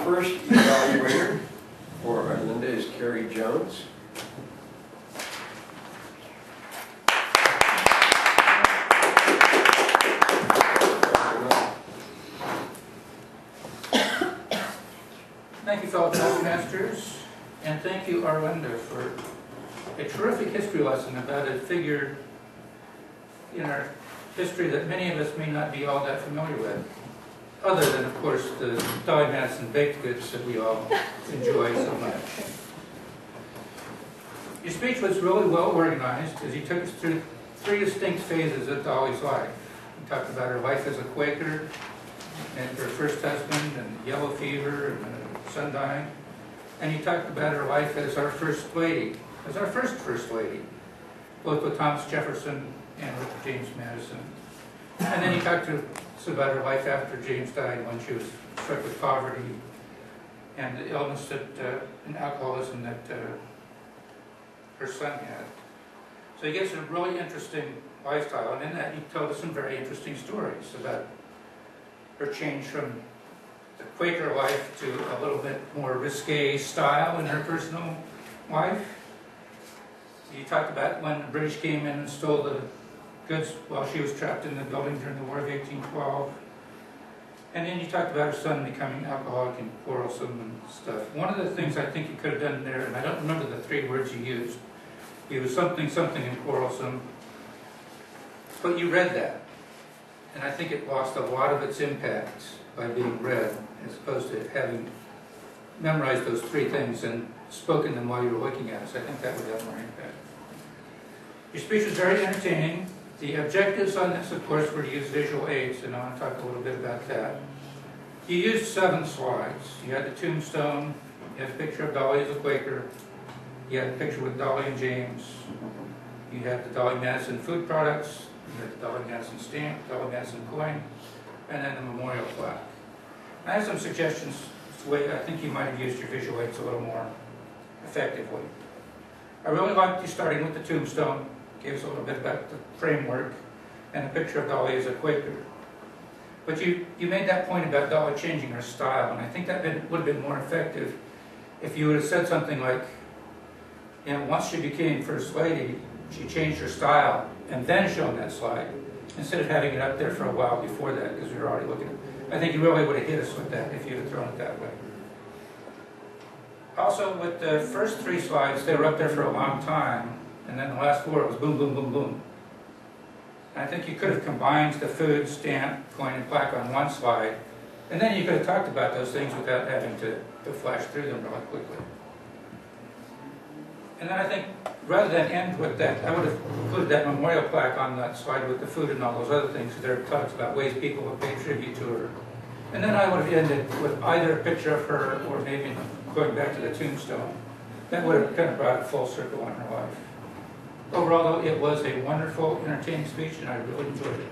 first evaluator for Arlinda is Kerry Jones. Thank you, fellow Toastmasters, and thank you, Arlinda, for a terrific history lesson about a figure in our history that many of us may not be all that familiar with, other than, of course, the Dolly Madison baked goods that we all enjoy so much. Your speech was really well organized as you took us through three distinct phases of Dolly's life. You talked about her life as a Quaker, and her first husband, and yellow fever, and son dying. And you talked about her life as our first lady, as our first lady, both with Thomas Jefferson and with James Madison. And then you talked to us about her life after James died, when she was struck with poverty and the illness and alcoholism that her son had. So you get a really interesting lifestyle, and in that you told us some very interesting stories about her change from the Quaker life to a little bit more risque style in her personal life. You talked about when the British came in and stole the goods while she was trapped in the building during the War of 1812. And then you talked about her son becoming alcoholic and quarrelsome and stuff. One of the things I think you could have done there, and I don't remember the three words you used, he was something, something, and quarrelsome, but you read that. And I think it lost a lot of its impact by being read, as opposed to having memorized those three things and spoken them while you were looking at us. I think that would have more impact. Your speech was very entertaining. The objectives on this, of course, were to use visual aids, and I want to talk a little bit about that. You used 7 slides. You had the tombstone, you had a picture of Dolly as a Quaker, you had a picture with Dolly and James, you had the Dolly Madison food products, you had the Dolly Madison stamp, Dolly Madison coin, and then the memorial plaque. I have some suggestions as to the way I think you might have used your visual aids a little more effectively. I really liked you starting with the tombstone. Gave us a little bit about the framework and a picture of Dolly as a Quaker. But you made that point about Dolly changing her style, and I think that would have been more effective if you would have said something like, you know, once she became First Lady, she changed her style, and then shown that slide, instead of having it up there for a while before that, because we were already looking at it. I think you really would have hit us with that if you had thrown it that way. Also, with the first 3 slides, they were up there for a long time, and then the last 4 was boom, boom, boom, boom. And I think you could have combined the food, stamp, coin, and plaque on one slide, and then you could have talked about those things without having to flash through them really quickly. And then I think, rather than end with that, I would have included that memorial plaque on that slide with the food and all those other things, because there are talks about ways people would pay tribute to her. And then I would have ended with either a picture of her or maybe going back to the tombstone. That would have kind of brought it full circle on her life. Overall, though, it was a wonderful, entertaining speech, and I really enjoyed it.